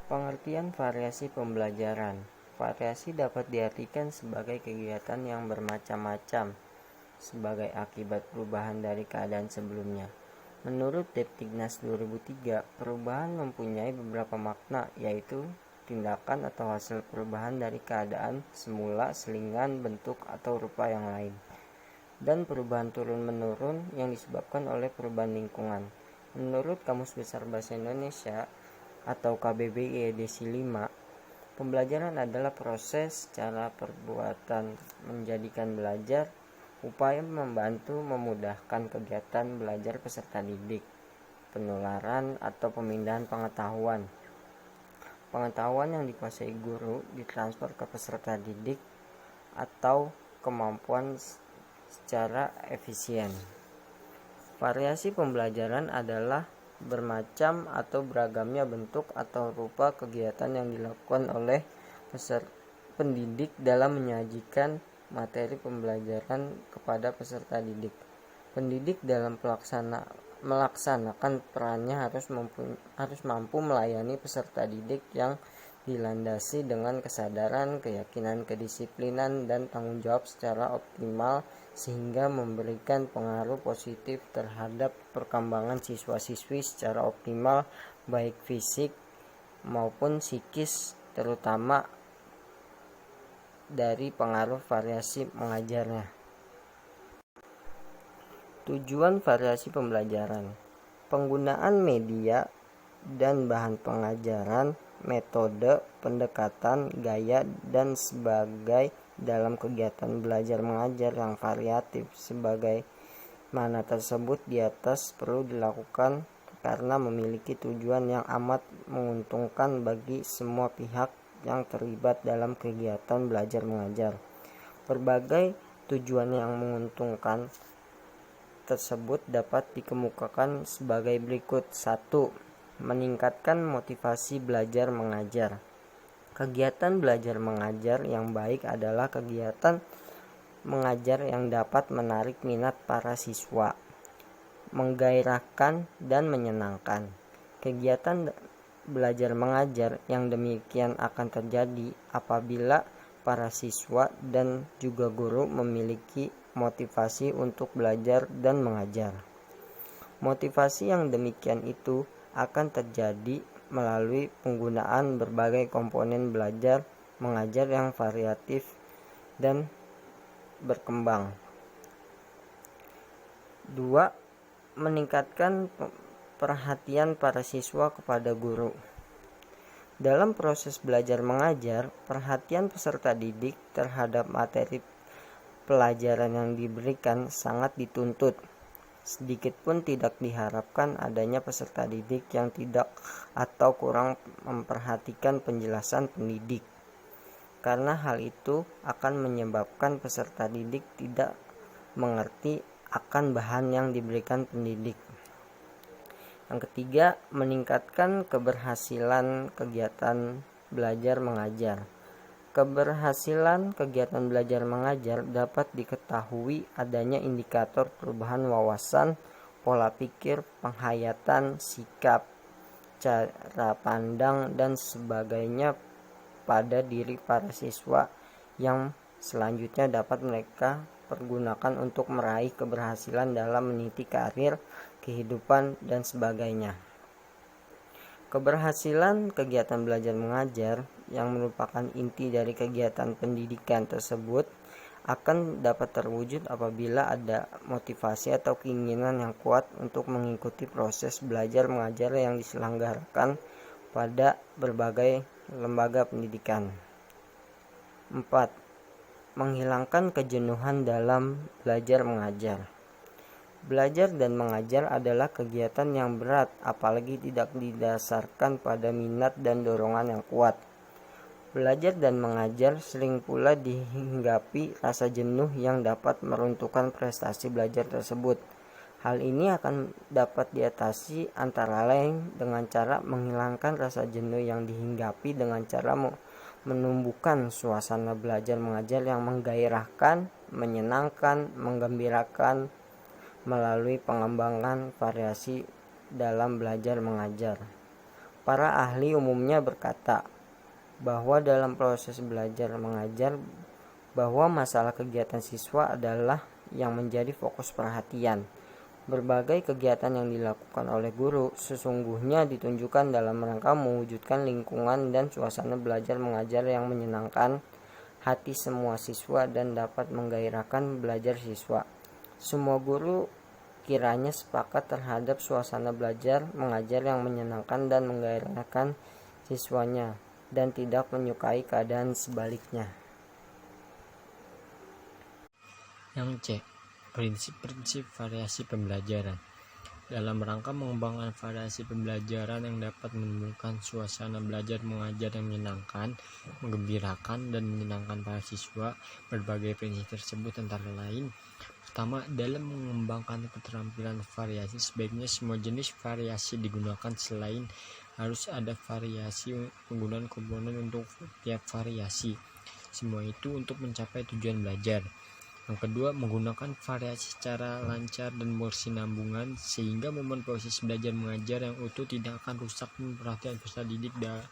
Pengertian variasi pembelajaran. Variasi dapat diartikan sebagai kegiatan yang bermacam-macam sebagai akibat perubahan dari keadaan sebelumnya. Menurut Deptignas 2003, perubahan mempunyai beberapa makna, yaitu tindakan atau hasil perubahan dari keadaan semula, selingan, bentuk, atau rupa yang lain, dan perubahan turun-menurun yang disebabkan oleh perubahan lingkungan. Menurut Kamus Besar Bahasa Indonesia atau KBBI edisi 5, pembelajaran adalah proses, cara, perbuatan menjadikan belajar, upaya membantu memudahkan kegiatan belajar peserta didik, penularan atau pemindahan pengetahuan. Pengetahuan yang dikuasai guru ditransfer ke peserta didik atau kemampuan secara efisien. Variasi pembelajaran adalah bermacam atau beragamnya bentuk atau rupa kegiatan yang dilakukan oleh pendidik dalam menyajikan materi pembelajaran kepada peserta didik. Pendidik dalam melaksanakan perannya harus mampu melayani peserta didik yang dilandasi dengan kesadaran, keyakinan, kedisiplinan, dan tanggung jawab secara optimal sehingga memberikan pengaruh positif terhadap perkembangan siswa-siswi secara optimal baik fisik maupun psikis, terutama dari pengaruh variasi mengajarnya. Tujuan variasi pembelajaran: penggunaan media dan bahan pengajaran, metode, pendekatan, gaya, dan sebagai dalam kegiatan belajar mengajar yang variatif. Sebagaimana tersebut di atas perlu dilakukan karena memiliki tujuan yang amat menguntungkan bagi semua pihak yang terlibat dalam kegiatan belajar mengajar. Berbagai tujuan yang menguntungkan tersebut dapat dikemukakan sebagai berikut. 1. Meningkatkan motivasi belajar mengajar. Kegiatan belajar mengajar yang baik adalah kegiatan mengajar yang dapat menarik minat para siswa, menggairahkan dan menyenangkan. Kegiatan belajar mengajar yang demikian akan terjadi apabila para siswa dan juga guru memiliki motivasi untuk belajar dan mengajar. Motivasi yang demikian itu akan terjadi melalui penggunaan berbagai komponen belajar mengajar yang variatif dan berkembang. 2. Meningkatkan perhatian para siswa kepada guru. Dalam proses belajar mengajar, perhatian peserta didik terhadap materi pelajaran yang diberikan sangat dituntut. Sedikit pun tidak diharapkan adanya peserta didik yang tidak atau kurang memperhatikan penjelasan pendidik, karena hal itu akan menyebabkan peserta didik tidak mengerti akan bahan yang diberikan pendidik. Yang ketiga, meningkatkan keberhasilan kegiatan belajar mengajar. Keberhasilan kegiatan belajar mengajar dapat diketahui adanya indikator perubahan wawasan, pola pikir, penghayatan, sikap, cara pandang, dan sebagainya pada diri para siswa yang selanjutnya dapat mereka pergunakan untuk meraih keberhasilan dalam meniti karir, kehidupan, dan sebagainya. Keberhasilan kegiatan belajar mengajar yang merupakan inti dari kegiatan pendidikan tersebut akan dapat terwujud apabila ada motivasi atau keinginan yang kuat untuk mengikuti proses belajar mengajar yang diselenggarakan pada berbagai lembaga pendidikan. 4. Menghilangkan kejenuhan dalam belajar mengajar. Belajar dan mengajar adalah kegiatan yang berat, apalagi tidak didasarkan pada minat dan dorongan yang kuat. Belajar dan mengajar sering pula dihinggapi rasa jenuh yang dapat meruntuhkan prestasi belajar tersebut. Hal ini akan dapat diatasi antara lain dengan cara menghilangkan rasa jenuh yang dihinggapi dengan cara menumbuhkan suasana belajar mengajar yang menggairahkan, menyenangkan, menggembirakan, melalui pengembangan variasi dalam belajar mengajar. Para ahli umumnya berkata bahwa dalam proses belajar mengajar bahwa masalah kegiatan siswa adalah yang menjadi fokus perhatian. Berbagai kegiatan yang dilakukan oleh guru sesungguhnya ditunjukkan dalam rangka mewujudkan lingkungan dan suasana belajar mengajar yang menyenangkan hati semua siswa dan dapat menggairahkan belajar siswa. Semua guru kiranya sepakat terhadap suasana belajar mengajar yang menyenangkan dan menggairahkan siswanya dan tidak menyukai keadaan sebaliknya. Yang C. Prinsip-prinsip variasi pembelajaran. Dalam rangka mengembangkan variasi pembelajaran yang dapat menimbulkan suasana belajar mengajar yang menyenangkan, menggembirakan, dan menyenangkan para siswa, berbagai prinsip tersebut antara lain: pertama, dalam mengembangkan keterampilan variasi, sebaiknya semua jenis variasi digunakan. Selain harus ada variasi penggunaan komponen untuk tiap variasi. Semua itu untuk mencapai tujuan belajar. Yang kedua, menggunakan variasi secara lancar dan bersinambungan sehingga momen proses belajar mengajar yang utuh tidak akan rusak dan perhatian peserta didik dan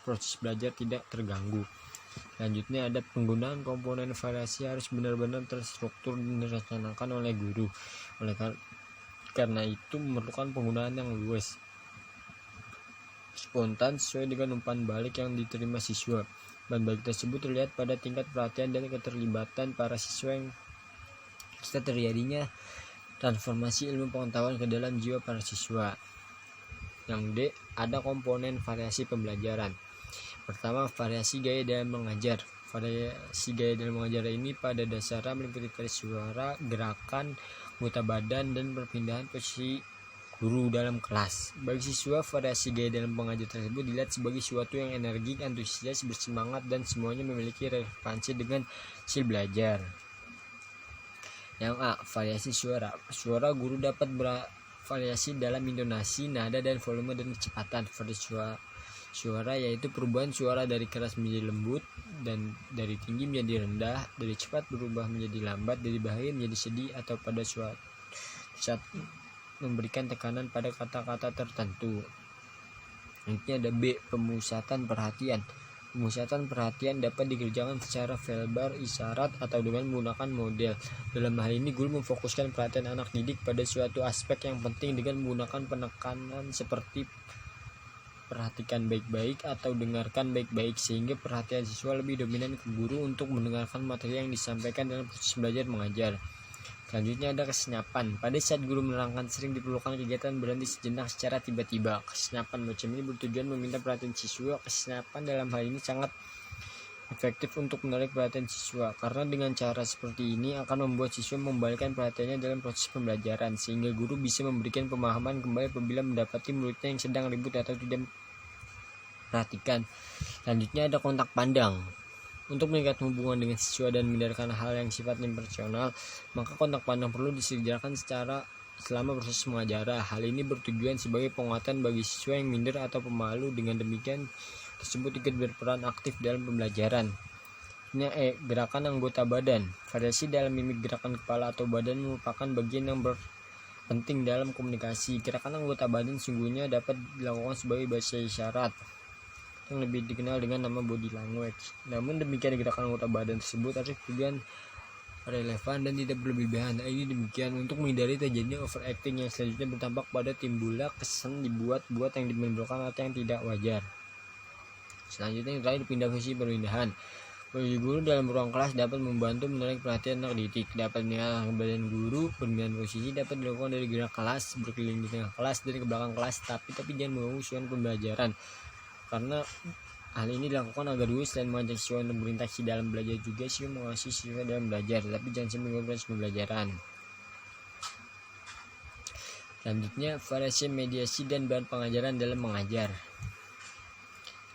proses belajar tidak terganggu. Selanjutnya, ada penggunaan komponen variasi harus benar-benar terstruktur dan direncanakan oleh guru. Karena itu memerlukan penggunaan yang luas, spontan, sesuai dengan umpan balik yang diterima siswa. Umpan balik tersebut terlihat pada tingkat perhatian dan keterlibatan para siswa yang serta terjadinya transformasi ilmu pengetahuan ke dalam jiwa para siswa. Yang D, ada komponen variasi pembelajaran. Pertama, variasi gaya dalam mengajar. Variasi gaya dalam mengajar ini pada dasarnya meliputi variasi suara, gerakan, anggota badan, dan perpindahan posisi guru dalam kelas. Bagi siswa, variasi gaya dalam mengajar tersebut dilihat sebagai sesuatu yang energik, antusias, bersemangat, dan semuanya memiliki relevansi dengan hasil belajar. Yang A, variasi suara. Suara guru dapat bervariasi dalam intonasi, nada, dan volume dan kecepatan. Variasi suara yaitu perubahan suara dari keras menjadi lembut, dan dari tinggi menjadi rendah, dari cepat berubah menjadi lambat, dari bahagia menjadi sedih, atau pada suatu saat memberikan tekanan pada kata-kata tertentu. Intinya ada B, pemusatan perhatian. Pemusatan perhatian dapat dikerjakan secara verbal, isyarat, atau dengan menggunakan model. Dalam hal ini, guru memfokuskan perhatian anak didik pada suatu aspek yang penting dengan menggunakan penekanan seperti perhatikan baik-baik atau dengarkan baik-baik, sehingga perhatian siswa lebih dominan ke guru untuk mendengarkan materi yang disampaikan dalam proses belajar mengajar. Selanjutnya ada kesenyapan. Pada saat guru menerangkan, sering diperlukan kegiatan berhenti sejenak secara tiba-tiba. Kesenyapan macam ini bertujuan meminta perhatian siswa. Kesenyapan dalam hal ini sangat efektif untuk menarik perhatian siswa, karena dengan cara seperti ini akan membuat siswa membalikkan perhatiannya dalam proses pembelajaran, sehingga guru bisa memberikan pemahaman kembali apabila mendapati muridnya yang sedang ribut atau tidak perhatikan. Selanjutnya ada kontak pandang. Untuk meningkatkan hubungan dengan siswa dan menghindarkan hal yang sifatnya personal, maka kontak pandang perlu disediakan secara selama proses mengajar. Hal ini bertujuan sebagai penguatan bagi siswa yang minder atau pemalu. Dengan demikian, tersebut ikut berperan aktif dalam pembelajaran. Ini gerakan anggota badan. Variasi dalam mimik gerakan kepala atau badan merupakan bagian yang penting dalam komunikasi. Gerakan anggota badan sungguhnya dapat dilakukan sebagai bahasa isyarat yang lebih dikenal dengan nama body language. Namun demikian, gerakan anggota badan tersebut harus tujuan relevan dan tidak berlebihan. Ini demikian untuk menghindari terjadinya overacting yang selanjutnya bertampak pada timbullah kesan dibuat-buat yang menimbulkan hal yang tidak wajar. Selanjutnya yang terakhir, pindah posisi perpindahan. Bagi guru dalam ruang kelas dapat membantu menarik perhatian anak didik, dapat mengalahkan badan guru. Perpindahan posisi dapat dilakukan dari gerak kelas, berkeliling di tengah kelas, dari ke belakang kelas, tapi jangan mengganggu suasana pembelajaran. Karena hal ini dilakukan agar guru selain mengajak siswa untuk berinteraksi dalam belajar, juga siswa mengawasi siswa dalam belajar, tapi jangan sampai mengganggu proses pembelajaran. Selanjutnya, variasi mediasi dan bahan pengajaran dalam mengajar.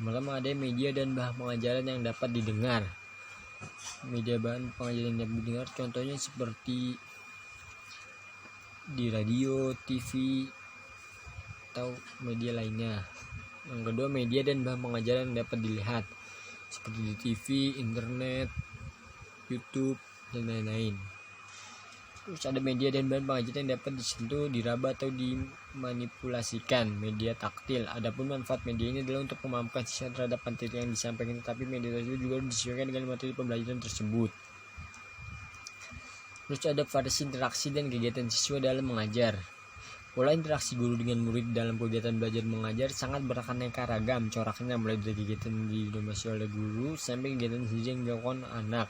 Pertama, ada media dan bahan pengajaran yang dapat didengar. Media bahan pengajaran yang dapat didengar contohnya seperti di radio, TV, atau media lainnya. Yang kedua, media dan bahan pengajaran yang dapat dilihat seperti di TV, internet, YouTube, dan lain-lain. Terus ada media dan bahan pengajaran yang dapat disentuh, diraba, atau memanipulasikan media taktil. Adapun manfaat media ini adalah untuk memahamkan siswa terhadap materi yang disampaikan, tetapi media tersebut juga disesuaikan dengan materi pembelajaran tersebut. Terus ada variasi interaksi dan kegiatan siswa dalam mengajar. Pola interaksi guru dengan murid dalam kegiatan belajar mengajar sangat beraneka ragam coraknya, mulai dari kegiatan yang didominasi oleh guru sampai kegiatan sendiri yang dilakukan anak.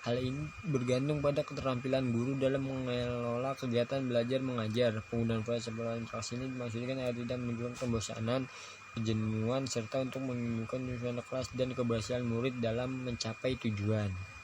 Hal ini bergantung pada keterampilan guru dalam mengelola kegiatan belajar mengajar. Penggunaan pola interaksi ini dimaksudkan agar tidak menimbulkan kebosanan, kejenuhan, serta untuk menyembuhkan suasana kelas dan keberhasilan murid dalam mencapai tujuan.